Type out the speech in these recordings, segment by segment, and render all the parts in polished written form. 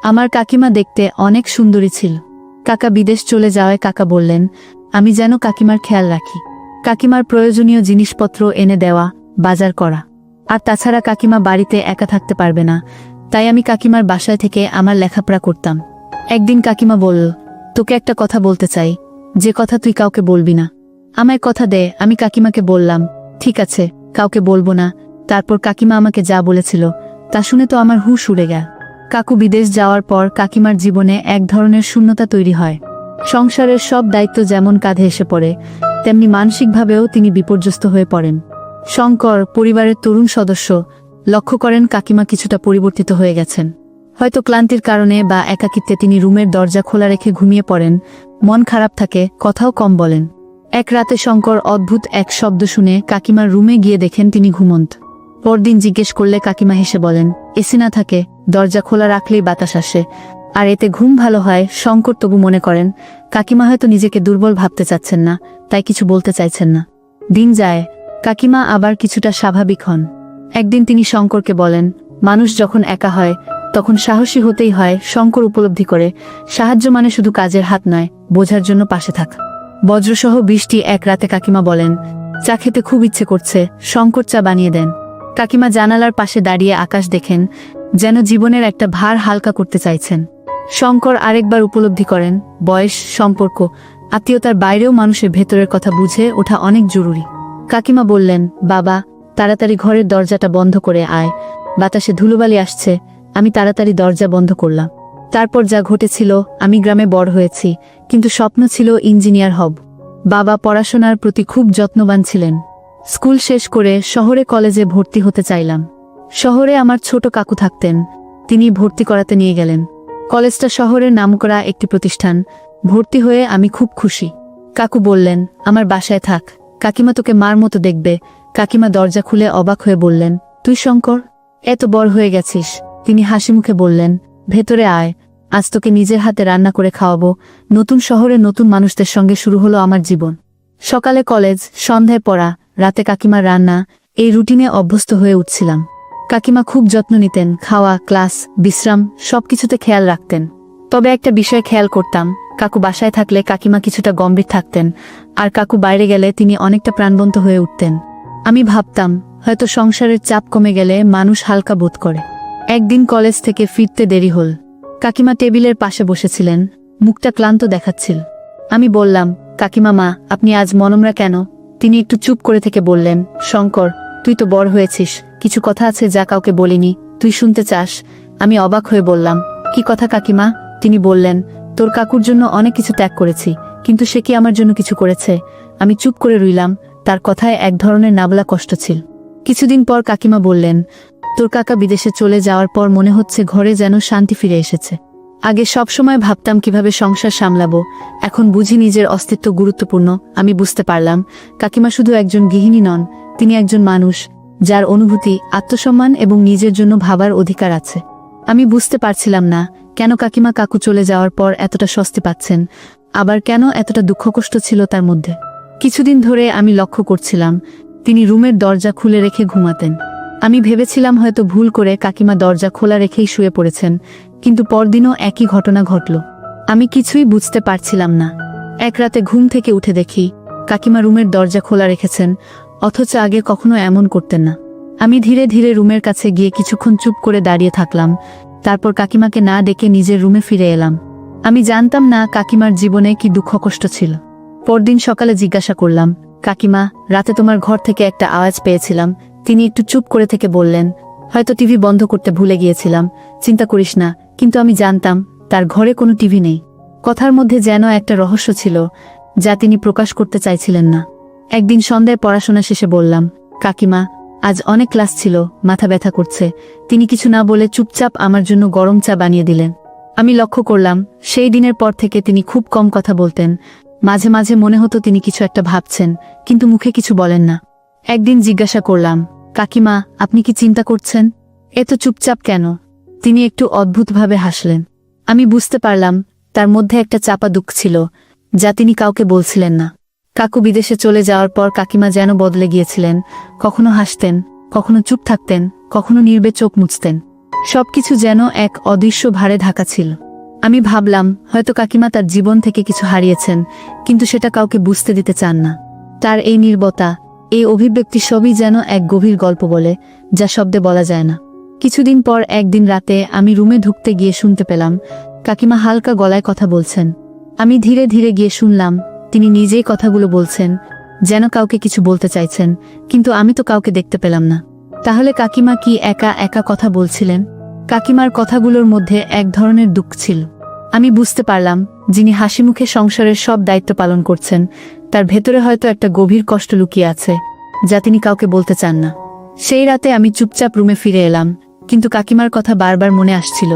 আমার কাকিমা দেখতে অনেক সুন্দরী ছিল। কাকা বিদেশ চলে যাওয়ায় কাকা বললেন আমি যেন কাকিমার খেয়াল রাখি, কাকিমার প্রয়োজনীয় জিনিসপত্র এনে দেওয়া, বাজার করা। আর তাছাড়া কাকিমা বাড়িতে একা থাকতে পারবে না, তাই আমি কাকিমার বাসায় থেকে আমার লেখাপড়া করতাম। একদিন কাকিমা বলল, তোকে একটা কথা বলতে চাই, যে কথা তুই কাউকে বলবি না। আমায় কথা দে। আমি কাকিমাকে বললাম, ঠিক আছে, কাউকে বলবো না। তারপর কাকিমা আমাকে যা বলেছিল তা শুনে তো আমার হুঁশ উড়ে গেল। কাকু বিদেশ যাওয়ার পর কাকিমার জীবনে এক ধরনের শূন্যতা তৈরি হয়। সংসারের সব দায়িত্ব যেমন কাঁধে এসে পড়ে, তেমনি মানসিকভাবেও তিনি বিপর্যস্ত হয়ে পড়েন। শঙ্কর, পরিবারের তরুণ সদস্য, লক্ষ্য করেন কাকিমা কিছুটা পরিবর্তিত হয়ে গেছেন। হয়তো ক্লান্তির কারণে বা একাকিত্বে তিনি রুমের দরজা খোলা রেখে ঘুমিয়ে পড়েন, মন খারাপ থাকে, কথাও কম বলেন। এক রাতে শঙ্কর অদ্ভুত এক শব্দ শুনে কাকিমার রুমে গিয়ে দেখেন তিনি ঘুমন্ত। পরদিন জিজ্ঞেস করলে কাকিমা হেসে বলেন, এসি না থাকে, দরজা খোলা রাখলেই বাতাস আসে, আর এতে ঘুম ভালো হয়। শঙ্কর তবু মনে করেন কাকিমা হয়তো নিজেকে দুর্বল ভাবতে চাচ্ছেন না, তাই কিছু বলতে চাইছেন না। দিন যায়, কাকিমা আবার কিছুটা স্বাভাবিক হন। একদিন তিনি শঙ্করকে বলেন, মানুষ যখন একা হয় তখন সাহসী হতেই হয়। শঙ্কর উপলব্ধি করে সাহায্য মানে শুধু কাজের হাত নয়, বোঝার জন্য পাশে থাকা। বজ্রসহ বৃষ্টি এক রাতে কাকিমা বলেন, চা খেতে খুব ইচ্ছে করছে, শঙ্কর চা বানিয়ে দেন। কাকিমা জানালার পাশে দাঁড়িয়ে আকাশ দেখেন, যেন জীবনের একটা ভার হালকা করতে চাইছেন। শঙ্কর আরেকবার উপলব্ধি করেন বয়স, সম্পর্ক, আত্মীয়তার বাইরেও মানুষের ভেতরের কথা বুঝে ওঠা অনেক জরুরি। কাকিমা বললেন, বাবা, তাড়াতাড়ি ঘরের দরজাটা বন্ধ করে আয়, বাতাসে ধুলোবালি আসছে। আমি তাড়াতাড়ি দরজা বন্ধ করলাম। তারপর যা ঘটেছিল, আমি গ্রামে বড় হয়েছি, কিন্তু স্বপ্ন ছিল ইঞ্জিনিয়ার হব। বাবা পড়াশোনার প্রতি খুব যত্নবান ছিলেন। স্কুল শেষ করে শহরে কলেজে ভর্তি হতে চাইলাম। শহরে আমার ছোট কাকু থাকতেন, তিনি ভর্তি করাতে নিয়ে গেলেন। কলেজটা শহরের নামকরা একটি প্রতিষ্ঠান। ভর্তি হয়ে আমি খুব খুশি। কাকু বললেন, আমার বাসায় থাক, কাকিমা তোকে মার মতো দেখবে। কাকিমা দরজা খুলে অবাক হয়ে বললেন, তুই শঙ্কর, এত বড় হয়ে গেছিস। তিনি হাসি মুখে বললেন, ভেতরে আয়, আজ তোকে নিজের হাতে রান্না করে খাওয়াবো। নতুন শহরে নতুন মানুষদের সঙ্গে শুরু হলো আমার জীবন। সকালে কলেজ, সন্ধ্যায় পড়া, রাতে কাকিমার রান্না, এই রুটিনে অভ্যস্ত হয়ে উঠছিলাম। কাকিমা খুব যত্ন নিতেন, খাওয়া, ক্লাস, বিশ্রাম সবকিছুতে খেয়াল রাখতেন। তবে একটা বিষয় খেয়াল করতাম, কাকু বাসায় থাকলে কাকিমা কিছুটা গম্ভীর থাকতেন, আর কাকু বাইরে গেলে তিনি অনেকটা প্রাণবন্ত হয়ে উঠতেন। আমি ভাবতাম হয়তো সংসারের চাপ কমে গেলে মানুষ হালকা বোধ করে। একদিন কলেজ থেকে ফিরতে দেরি হল। কাকিমা টেবিলের পাশে বসেছিলেন, মুখটা ক্লান্ত দেখাচ্ছিল। আমি বললাম, কাকিমা, মা, আপনি আজ মনমরা কেন? তিনি একটু চুপ করে থেকে বললেন, শঙ্কর, তুই তো বড় হয়েছিস, কিছু কথা আছে যা কাউকে বলিনি, তুই শুনতে চাস? আমি অবাক হয়ে বললাম, কি কথা কাকিমা? তিনি বললেন, তোর কাকুর জন্য অনেক কিছু ত্যাগ করেছি, কিন্তু সে কি আমার জন্য কিছু করেছে? আমি চুপ করে রইলাম, তার কথায় এক ধরনের নাবলা কষ্ট ছিল। কিছুদিন পর কাকিমা বললেন, তোর কাকা বিদেশে চলে যাওয়ার পর মনে হচ্ছে ঘরে যেন শান্তি ফিরে এসেছে। আগে সবসময় ভাবতাম কিভাবে সংসার সামলাবো, এখন বুঝি নিজের অস্তিত্ব গুরুত্বপূর্ণ। আমি বুঝতে পারলাম কাকিমা শুধু একজন গৃহিণী নন, তিনি একজন মানুষ, যার অনুভূতি, আত্মসম্মান এবং নিজের জন্য ভাবার অধিকার আছে। আমি বুঝতে পারছিলাম না কেন কাকিমা কাকু চলে যাওয়ার পর এতটা স্বস্তি পাচ্ছেন, আবার কেন এতটা দুঃখ কষ্ট ছিল তার মধ্যে। কিছুদিন ধরে আমি লক্ষ্য করছিলাম তিনি রুমের দরজা খুলে রেখে ঘুমাতেন। আমি ভেবেছিলাম হয়তো ভুল করে কাকিমা দরজা খোলা রেখেই শুয়ে পড়েছেন, কিন্তু পরদিনও একই ঘটনা ঘটল। আমি কিছুই বুঝতে পারছিলাম না। এক রাতে ঘুম থেকে উঠে দেখি কাকিমা রুমের দরজা খোলা রেখেছেন, অথচ আগে কখনো এমন করতেন না। আমি ধীরে ধীরে রুমের কাছে গিয়ে কিছুক্ষণ চুপ করে দাঁড়িয়ে থাকলাম, তারপর কাকিমাকে না ডেকে নিজের রুমে ফিরে এলাম। আমি জানতাম না কাকিমার জীবনে কি দুঃখ কষ্ট ছিল। পরদিন সকালে জিজ্ঞাসা করলাম, কাকিমা, রাতে তোমার ঘর থেকে একটা আওয়াজ পেয়েছিলাম। তিনি একটু চুপ করে থেকে বললেন, হয়তো টিভি বন্ধ করতে ভুলে গিয়েছিলাম, চিন্তা করিস না। কিন্তু আমি জানতাম তার ঘরে কোনো টিভি নেই। কথার মধ্যে যেন একটা রহস্য ছিল, যা তিনি প্রকাশ করতে চাইছিলেন না। একদিন সন্ধ্যায় পড়াশোনা শেষে বললাম, কাকিমা, আজ অনেক ক্লাস ছিল, মাথা ব্যথা করছে। তিনি কিছু না বলে চুপচাপ আমার জন্য গরম চা বানিয়ে দিলেন। আমি লক্ষ্য করলাম সেই দিনের পর থেকে তিনি খুব কম কথা বলতেন। মাঝে মাঝে মনে হতো তিনি কিছু একটা ভাবছেন, কিন্তু মুখে কিছু বলেন না। একদিন জিজ্ঞাসা করলাম, কাকিমা, আপনি কি চিন্তা করছেন? এত চুপচাপ কেন? তিনি একটু অদ্ভুতভাবে হাসলেন। আমি বুঝতে পারলাম তার মধ্যে একটা চাপা দুঃখ ছিল, যা তিনি কাউকে বলছিলেন না। কাকু বিদেশে চলে যাওয়ার পর কাকিমা যেন বদলে গিয়েছিলেন। কখনো হাসতেন, কখনো চুপ থাকতেন, কখনো নীরবে চোখ মুছতেন। সবকিছু যেন এক অদৃশ্য ভারে ঢাকা ছিল। আমি ভাবলাম হয়তো কাকিমা তার জীবন থেকে কিছু হারিয়েছেন, কিন্তু সেটা কাউকে বুঝতে দিতে চান না। তার এই নীরবতা, এই অভিব্যক্তি সবই যেন এক গভীর গল্প বলে, যা শব্দে বলা যায় না। কিছুদিন পর একদিন রাতে আমি রুমে ঢুকতে গিয়ে শুনতে পেলাম কাকিমা হালকা গলায় কথা বলছেন। আমি ধীরে ধীরে গিয়ে শুনলাম তিনি নিজেই কথাগুলো বলছেন, যেন কাউকে কিছু বলতে চাইছেন, কিন্তু আমি তো কাউকে দেখতে পেলাম না। তাহলে কাকিমা কি একা একা কথা বলছিলেন? কাকিমার কথাগুলোর মধ্যে এক ধরনের দুঃখ ছিল। আমি বুঝতে পারলাম যিনি হাসিমুখে সংসারের সব দায়িত্ব পালন করছেন, তার ভেতরে হয়তো একটা গভীর কষ্ট লুকিয়ে আছে, যা তিনি কাউকে বলতে চান না। সেই রাতে আমি চুপচাপ রুমে ফিরে এলাম, কিন্তু কাকিমার কথা বারবার মনে আসছিল।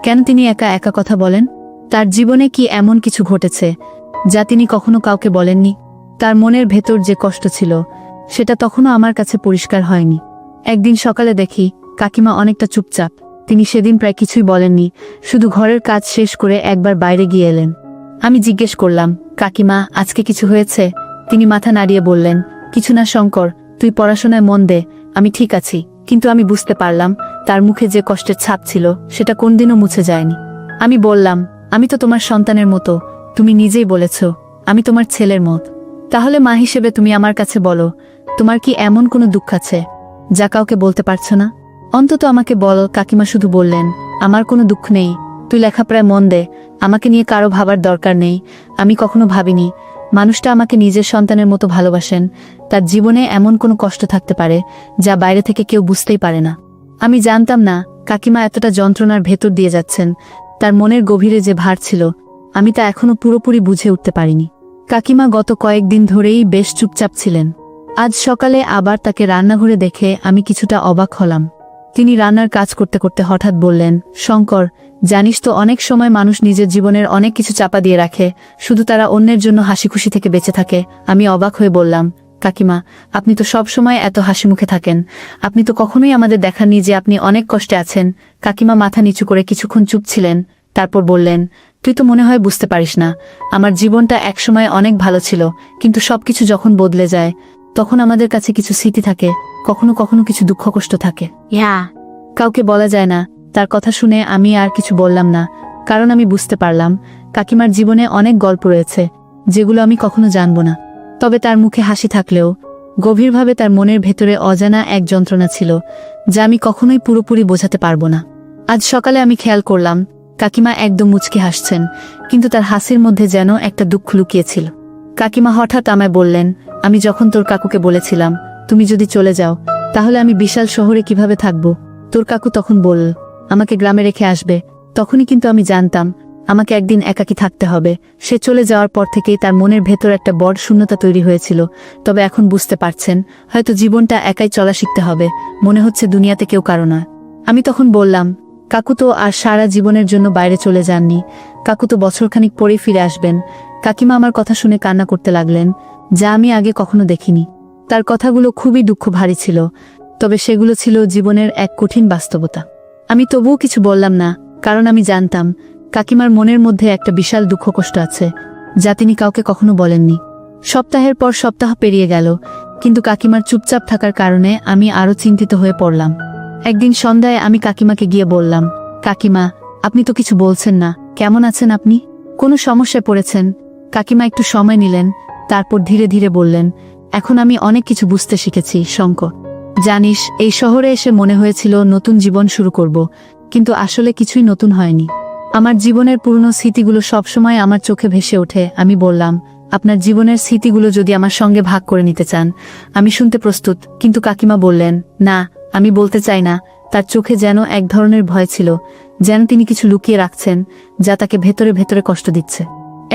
কেন তিনি একা একা কথা বলেন? তার জীবনে কি এমন কিছু ঘটেছে যা তিনি কখনো কাউকে বলেননি? তার মনের ভেতর যে কষ্ট ছিল, সেটা তখনও আমার কাছে পরিষ্কার হয়নি। একদিন সকালে দেখি কাকিমা অনেকটা চুপচাপ। তিনি সেদিন প্রায় কিছুই বলেননি, শুধু ঘরের কাজ শেষ করে একবার বাইরে গিয়ে এলেন। আমি জিজ্ঞেস করলাম, কাকিমা আজকে কিছু হয়েছে? তিনি মাথা নাড়িয়ে বললেন, কিছু না শঙ্কর, তুই পড়াশোনায় মন দে, আমি ঠিক আছি। কিন্তু আমি বুঝতে পারলাম তার মুখে যে কষ্টের ছাপ ছিল সেটা কোনদিনও মুছে যায়নি। আমি বললাম, আমি তো তোমার সন্তানের মতো, তুমি নিজেই বলেছ আমি তোমার ছেলের মত। তাহলে মা হিসেবে তুমি আমার কাছে বলো, তোমার কি এমন কোনো দুঃখ আছে যা কাউকে বলতে পারছো না? অন্তত আমাকে বলো। কাকিমা শুধু বললেন, আমার কোনো দুঃখ নেই, তুই লেখাপড়ায় মন দে, আমাকে নিয়ে কারো ভাবার দরকার নেই। আমি কখনো ভাবিনি মানুষটা আমাকে নিজের সন্তানের মতো ভালোবাসেন। তার জীবনে এমন কোনো কষ্ট থাকতে পারে যা বাইরে থেকে কেউ বুঝতেই পারে না। আমি জানতাম না কাকিমা এতটা যন্ত্রণার ভেতর দিয়ে যাচ্ছেন। তার মনের গভীরে যে ভার ছিল, আমি তা এখনো পুরোপুরি বুঝে উঠতে পারিনি। কাকিমা গত কয়েকদিন ধরেই বেশ চুপচাপ ছিলেন। আজ সকালে আবার তাকে রান্নাঘরে দেখে আমি কিছুটা অবাক হলাম। তিনি রান্নার কাজ করতে করতে হঠাৎ বললেন, শঙ্কর, জানিস তো অনেক সময় মানুষ নিজের জীবনের অনেক কিছু চাপা দিয়ে রাখে, শুধু তারা অন্যের জন্য হাসি খুশি থেকে বেঁচে থাকে। আমি অবাক হয়ে বললাম, কাকিমা, আপনি তো সব সময় এত হাসি মুখে থাকেন, আপনি তো কখনোই আমাদের দেখাননি যে আপনি অনেক কষ্টে আছেন। কাকিমা মাথা নিচু করে কিছুক্ষণ চুপ ছিলেন, তারপর বললেন, তুই তো মনে হয় বুঝতে পারিস না, আমার জীবনটা একসময় অনেক ভালো ছিল, কিন্তু সবকিছু যখন বদলে যায় তখন আমাদের কাছে কিছু স্মৃতি থাকে, কখনো কখনো কিছু দুঃখ কষ্ট থাকে। কাউকে বলা যায় না। তার কথা শুনে আমি আর কিছু বললাম না, কারণ আমি বুঝতে পারলাম কাকিমার জীবনে অনেক গল্প রয়েছে যেগুলো আমি কখনো জানব না। তবে তার মুখে হাসি থাকলেও গভীরভাবে তার মনের ভেতরে অজানা এক যন্ত্রণা ছিল, যা আমি কখনোই পুরোপুরি বোঝাতে পারবো না। আজ সকালে আমি খেয়াল করলাম কাকিমা একদম মুচকি হাসছেন, কিন্তু তার হাসির মধ্যে যেন একটা দুঃখ লুকিয়েছিল। কাকিমা হঠাৎ আমায় বললেন, আমি যখন তোর কাকুকে বলেছিলাম তুমি যদি চলে যাও তাহলে আমি বিশাল শহরে কিভাবে থাকব, তোর কাকু তখন বলল আমাকে গ্রামে রেখে আসবে। তখনই কিন্তু আমি জানতাম আমাকে একদিন একাকী থাকতে হবে। সে চলে যাওয়ার পর থেকেই তার মনের ভেতর একটা বড় শূন্যতা তৈরি হয়েছিল। তবে এখন বুঝতে পারছেন হয়তো জীবনটা একাই চলা শিখতে হবে, মনে হচ্ছে দুনিয়াতে কেউ কারো নয়। আমি তখন বললাম, কাকু তো আর সারা জীবনের জন্য বাইরে চলে যাননি, কাকু তো বছরখানিক পরেই ফিরে আসবেন। কাকিমা আমার কথা শুনে কান্না করতে লাগলেন, যা আমি আগে কখনো দেখিনি। তার কথাগুলো খুবই দুঃখ ভারী ছিল, তবে সেগুলো ছিল জীবনের এক কঠিন বাস্তবতা। আমি তবুও কিছু বললাম না, কারণ আমি জানতাম কাকিমার মনের মধ্যে একটা বিশাল দুঃখ কষ্ট আছে, যা তিনি কাউকে কখনো বলেননি। সপ্তাহের পর সপ্তাহ পেরিয়ে গেল, কিন্তু কাকিমার চুপচাপ থাকার কারণে আমি আরো চিন্তিত হয়ে পড়লাম। একদিন সন্ধ্যায় আমি কাকিমাকে গিয়ে বললাম, কাকিমা, আপনি তো কিছু বলছেন না, কেমন আছেন আপনি? কোনো সমস্যায় পড়েছেন? কাকিমা একটু সময় নিলেন, তারপর ধীরে ধীরে বললেন, এখন আমি অনেক কিছু বুঝতে শিখেছি শঙ্কর। জানিস, এই শহরে এসে মনে হয়েছিল নতুন জীবন শুরু করব, কিন্তু আসলে কিছুই নতুন হয়নি। আমার জীবনের পুরনো স্মৃতিগুলো সবসময় আমার চোখে ভেসে ওঠে। আমি বললাম, আপনার জীবনের স্মৃতিগুলো যদি আমার সঙ্গে ভাগ করে নিতে চান আমি শুনতে প্রস্তুত। কিন্তু কাকিমা বললেন, না, আমি বলতে চাই না। তার চোখে যেন এক ধরনের ভয় ছিল, যেন তিনি কিছু লুকিয়ে রাখছেন যা তাকে ভেতরে ভেতরে কষ্ট দিচ্ছে।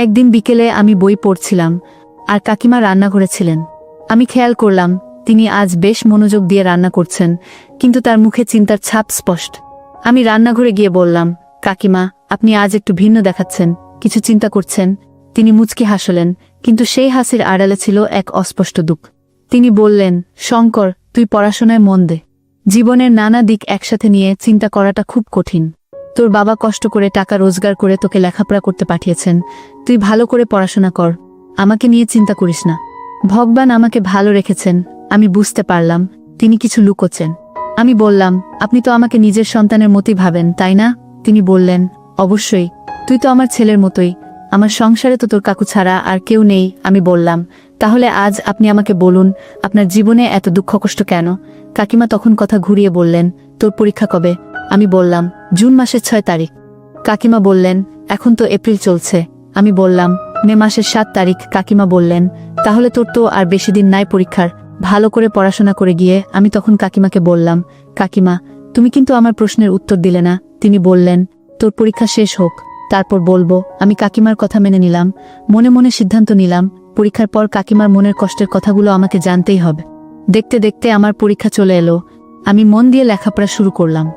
একদিন বিকেলে আমি বই পড়ছিলাম আর কাকিমা রান্নাঘরে ছিলেন। আমি খেয়াল করলাম তিনি আজ বেশ মনোযোগ দিয়ে রান্না করছেন, কিন্তু তার মুখে চিন্তার ছাপ স্পষ্ট। আমি রান্নাঘরে গিয়ে বললাম, কাকিমা, আপনি আজ একটু ভিন্ন দেখাচ্ছেন, কিছু চিন্তা করছেন? তিনি মুচকি হাসলেন, কিন্তু সেই হাসির আড়ালে ছিল এক অস্পষ্ট দুঃখ। তিনি বললেন, শঙ্কর, তুই পড়াশোনায় মন দে। জীবনের নানা দিক একসাথে নিয়ে চিন্তা করাটা খুব কঠিন। তোর বাবা কষ্ট করে টাকা রোজগার করে তোকে লেখাপড়া করতে পাঠিয়েছেন, তুই ভালো করে পড়াশোনা কর, আমাকে নিয়ে চিন্তা করিস না। ভগবান আমাকে ভালো রেখেছেন। আমি বুঝতে পারলাম তিনি কিছু লুকোচ্ছেন। আমি বললাম, আপনি তো আমাকে নিজের সন্তানের মতোই ভাবেন, তাই না? তিনি বললেন, অবশ্যই, তুই তো আমার ছেলের মতোই। আমার সংসারে তো তোর কাকু ছাড়া আর কেউ নেই। আমি বললাম, তাহলে আজ আপনি আমাকে বলুন, আপনার জীবনে এত দুঃখ কষ্ট কেন? কাকিমা তখন কথা ঘুরিয়ে বললেন, তোর পরীক্ষা কবে? আমি বললাম, জুন মাসের 6 তারিখ। কাকিমা বললেন, এখন তো এপ্রিল চলছে। আমি বললাম, মে মাসের 7 তারিখ। কাকিমা বললেন, তাহলে তোর তো আর বেশি দিন নাই পরীক্ষার, ভালো করে পড়াশোনা করে গিয়ে। আমি তখন কাকিমাকে বললাম, কাকিমা, তুমি কিন্তু আমার প্রশ্নের উত্তর দিলে না। তিনি বললেন, তোর পরীক্ষা শেষ হোক, তারপর বলবো। আমি কাকিমার কথা মেনে নিলাম। মনে মনে সিদ্ধান্ত নিলাম, পরীক্ষার পর কাকিমার মনের কষ্টের কথাগুলো আমাকে জানতেই হবে। দেখতে দেখতে আমার পরীক্ষা চলে এলো। আমি মন দিয়ে লেখাপড়া শুরু করলাম।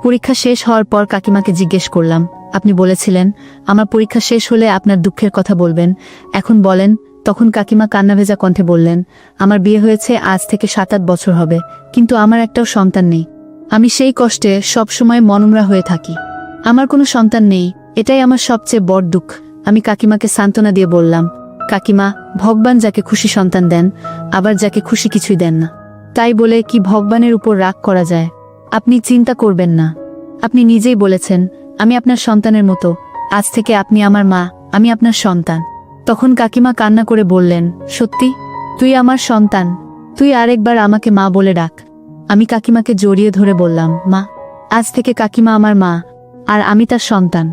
পরীক্ষা শেষ হওয়ার পর কাকিমাকে জিজ্ঞেস করলাম, আপনি বলেছিলেন আমার পরীক্ষা শেষ হলে আপনার দুঃখের কথা বলবেন, এখন বলেন। তখন কাকিমা কান্নাভেজা কণ্ঠে বললেন, আমার বিয়ে হয়েছে আজ থেকে 7-8 বছর হবে, কিন্তু আমার একটাও সন্তান নেই। আমি সেই কষ্টে সবসময় মনমরা হয়ে থাকি। আমার কোনো সন্তান নেই, এটাই আমার সবচেয়ে বড় দুঃখ। আমি কাকিমাকে সান্ত্বনা দিয়ে বললাম, কাকিমা, ভগবান যাকে খুশি সন্তান দেন, আবার যাকে খুশি কিছুই দেন না। তাই বলে কি ভগবানের উপর রাগ করা যায়? আপনি চিন্তা করবেন না। আপনি নিজেই বলেছেন আমি আপনার সন্তানের মতো। আজ থেকে আপনি আমার মা, আমি আপনার সন্তান। তখন কাকিমা কান্না করে বললেন, সত্যি? তুই আমার সন্তান? তুই আরেকবার আমাকে মা বলে ডাক। আমি কাকিমাকে জড়িয়ে ধরে বললাম, মা, আজ থেকে কাকিমা আমার মা, আর আমি তার সন্তান।